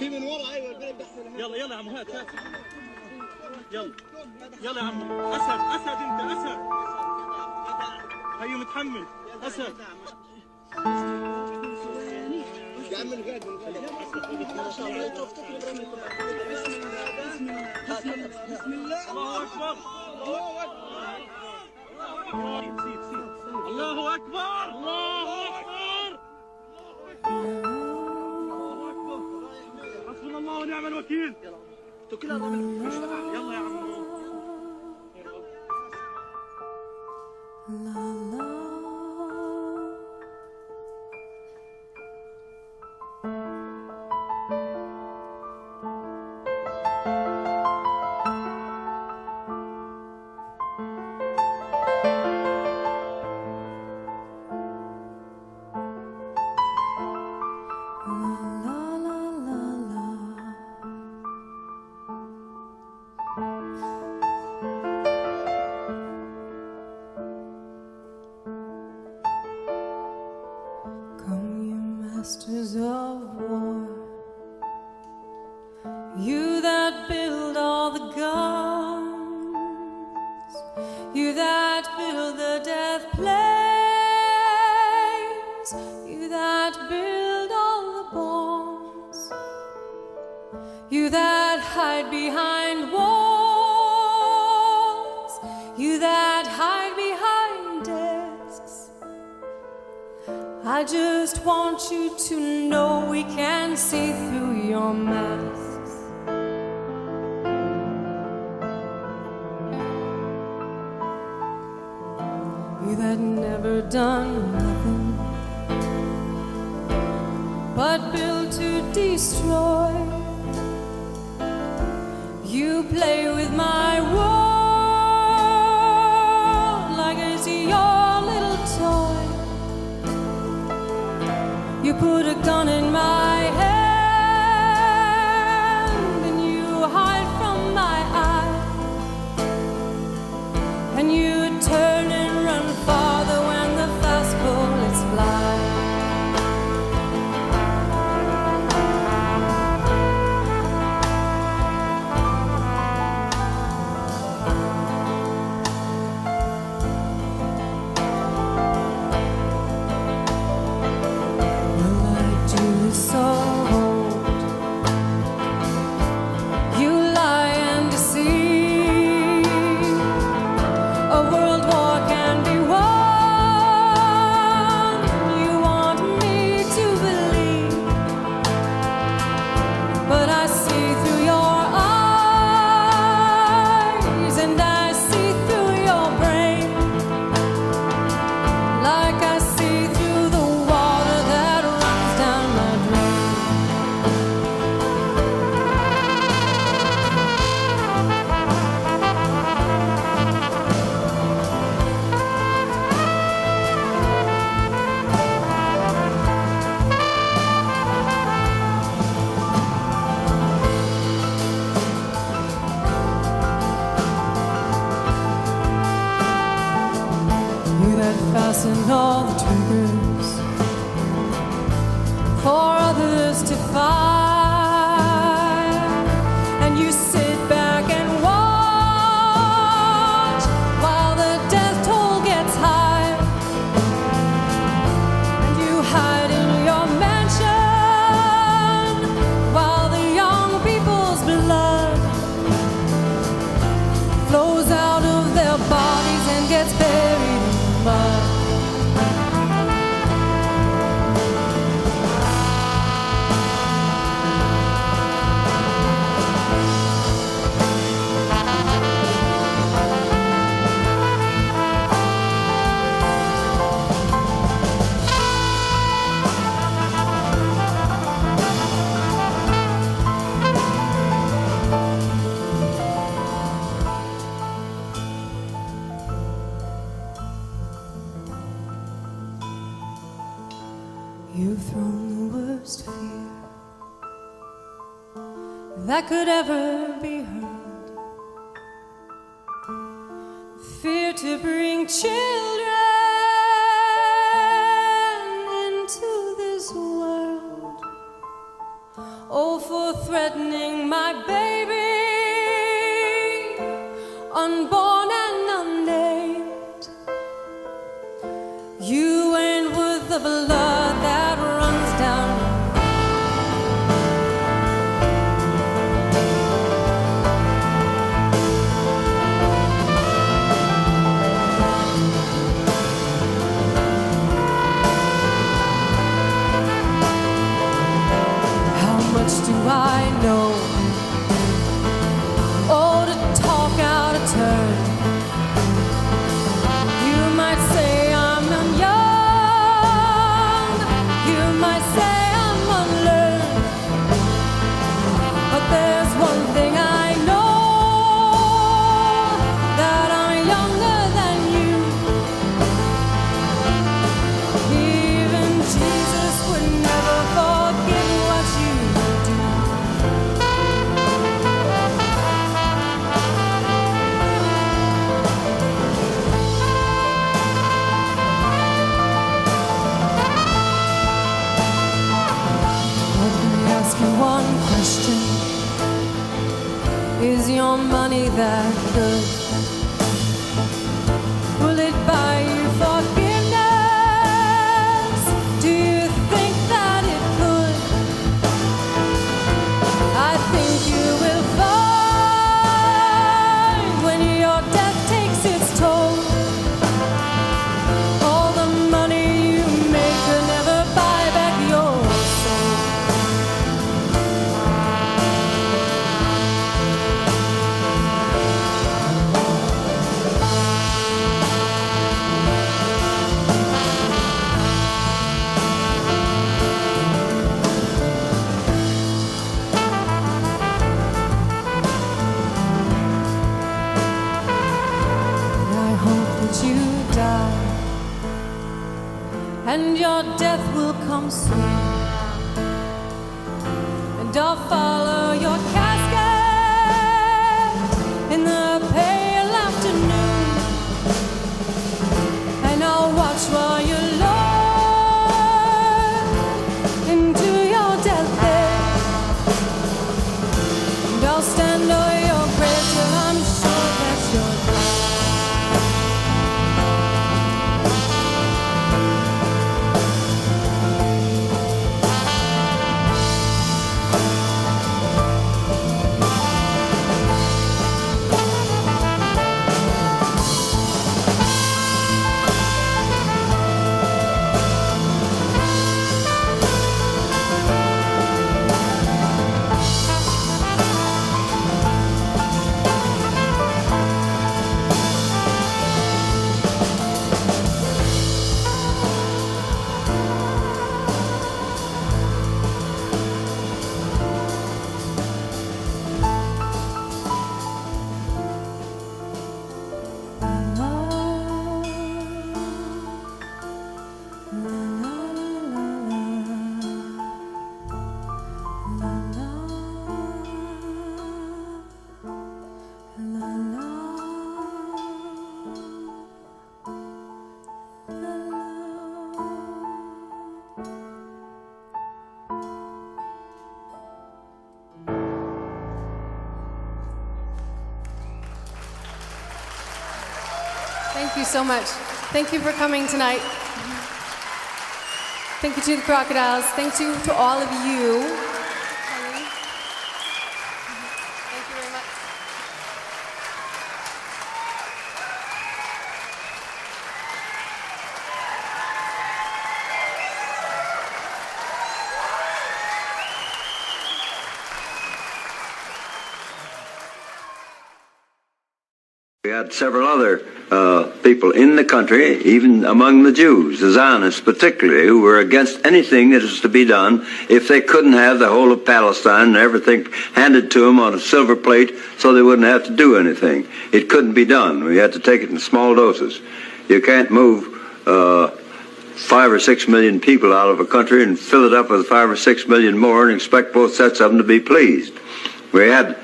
في من ورا ايوه يلا يلا يا عمو هات يلا يلا يا عمو اسد انت اسد هيو متحمل اسد يا عم اللي قاعد ما شاء الله بسم الله الله اكبر الله اكبر الله اكبر حسبنا الله ونعم الوكيل توكل على الله يلا يا عمو Masters of war, you that build all the guns, you that build the death planes, you that build all the bombs, you that hide behind walls, you that hide behind desks. I just want you to know we can see through your masks. You that never done nothing but build to destroy. You play with my world like it's your little toy. You put a gun in my hand and you hide from my eye, and you turn and run farther when the fast bullets fly. Fasten all the triggers for others to fire, and you sit back and watch while the death toll gets high, and you hide in your mansion while the young people's blood flows out of their bodies and gets buried in the mud. You've thrown the worst fear that could ever be heard, fear to bring children into this world. Oh, for threatening my baby, unborn and unnamed. You ain't worth the blood that runs down. How much do I know? Oh, to talk out of turn. You might say I'm young, you might say I'm unlearned, but there's one thing I know, that I'm younger than you. Even Jesus would never forget what you do. Let me ask you one question. Is your money that good? Will it buy you forgiveness? Do you think that it could? I think you will find when your death takes its toll, all the money you make could never buy back your soul. I hope that you die, and your death will come soon, and I'll follow your casket in the pale afternoon, and I'll watch while you look into your deathbed, and I'll stand over your grave till I'm sure that you're dead. Thank you so much. Thank you for coming tonight. Thank you to the Crocodiles. Thank you to all of you. Thank you very much. We had several other people in the country, even among the Jews, the Zionists particularly, who were against anything that was to be done if they couldn't have the whole of Palestine and everything handed to them on a silver plate so they wouldn't have to do anything. It couldn't be done. We had to take it in small doses. You can't move 5 or 6 million people out of a country and fill it up with 5 or 6 million more and expect both sets of them to be pleased. We had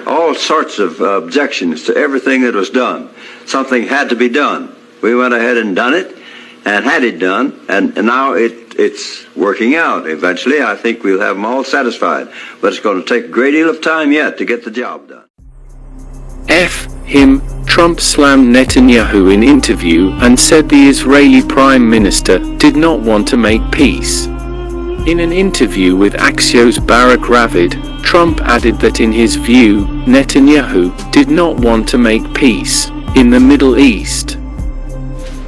all sorts of objections to everything that was done. Something had to be done. We went ahead and done it, and had it done, and now it's working out. Eventually, I think we'll have them all satisfied, but it's going to take a great deal of time yet to get the job done. F him, Trump slammed Netanyahu in interview and said the Israeli Prime Minister did not want to make peace. In an interview with Axios' Barak Ravid, Trump added that in his view, Netanyahu did not want to make peace in the Middle East.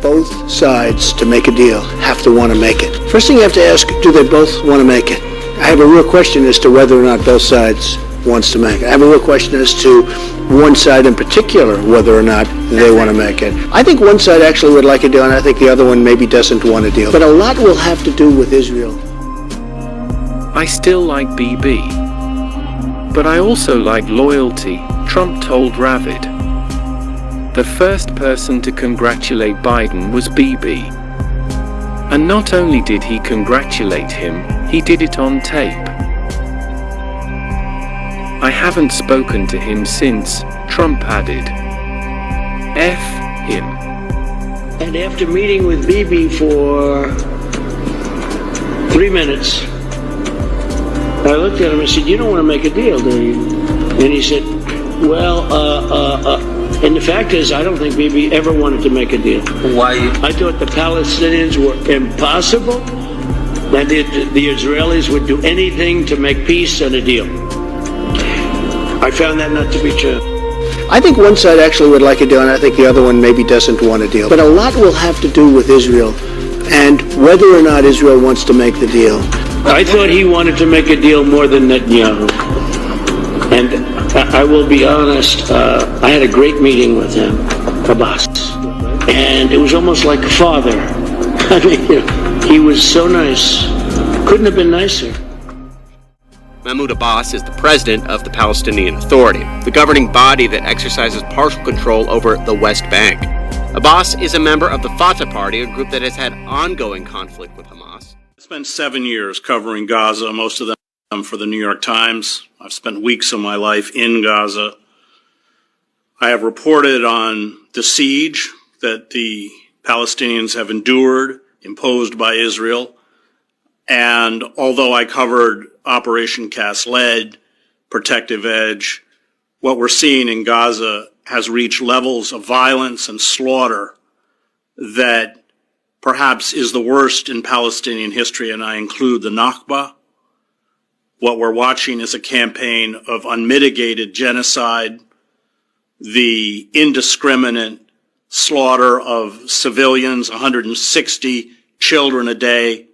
Both sides to make a deal have to want to make it. First thing you have to ask, do they both want to make it? I have a real question as to whether or not both sides wants to make it. I have a real question as to one side in particular, whether or not they want to make it. I think one side actually would like a deal, and I think the other one maybe doesn't want a deal. But a lot will have to do with Israel. I still like BB. But I also like loyalty, Trump told Ravid. The first person to congratulate Biden was BB. And not only did he congratulate him, he did it on tape. I haven't spoken to him since, Trump added. F him. And after meeting with Bibi for 3 minutes, I looked at him and said, "You don't want to make a deal, do you?" And he said, "Well, and the fact is, I don't think Bibi ever wanted to make a deal." Why? I thought the Palestinians were impossible, that the Israelis would do anything to make peace and a deal. I found that not to be true. I think one side actually would like a deal, and I think the other one maybe doesn't want a deal. But a lot will have to do with Israel and whether or not Israel wants to make the deal. I thought he wanted to make a deal more than Netanyahu. And I will be honest, I had a great meeting with him, Abbas. And it was almost like a father. I mean, he was so nice. Couldn't have been nicer. Mahmoud Abbas is the president of the Palestinian Authority, the governing body that exercises partial control over the West Bank. Abbas is a member of the Fatah Party, a group that has had ongoing conflict with Hamas. I spent 7 years covering Gaza, most of them for the New York Times. I've spent weeks of my life in Gaza. I have reported on the siege that the Palestinians have endured, imposed by Israel. And although I covered Operation Cast Lead, Protective Edge, what we're seeing in Gaza has reached levels of violence and slaughter that perhaps is the worst in Palestinian history, and I include the Nakba. What we're watching is a campaign of unmitigated genocide, the indiscriminate slaughter of civilians, 160 children a day.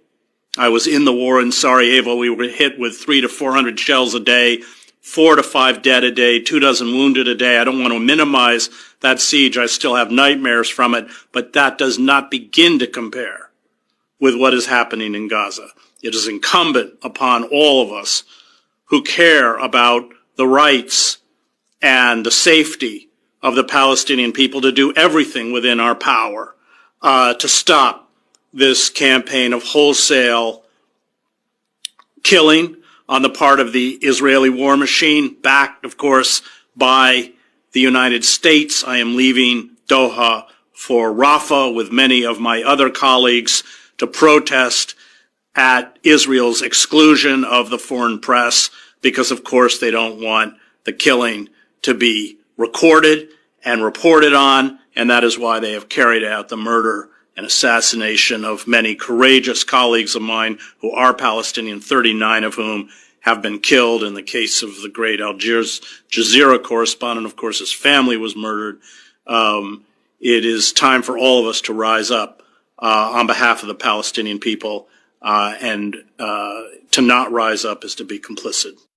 I was in the war in Sarajevo. We were hit with 300 to 400 shells a day, 4 to 5 dead a day, 24 wounded a day. I don't want to minimize that siege. I still have nightmares from it, but that does not begin to compare with what is happening in Gaza. It is incumbent upon all of us who care about the rights and the safety of the Palestinian people to do everything within our power to stop this campaign of wholesale killing on the part of the Israeli war machine, backed, of course, by the United States. I am leaving Doha for Rafah with many of my other colleagues to protest at Israel's exclusion of the foreign press because, of course, they don't want the killing to be recorded and reported on, and that is why they have carried out the murder and assassination of many courageous colleagues of mine who are Palestinian, 39 of whom have been killed. In the case of the great Al Jazeera correspondent, of course, his family was murdered. It is time for all of us to rise up on behalf of the Palestinian people, and to not rise up is to be complicit.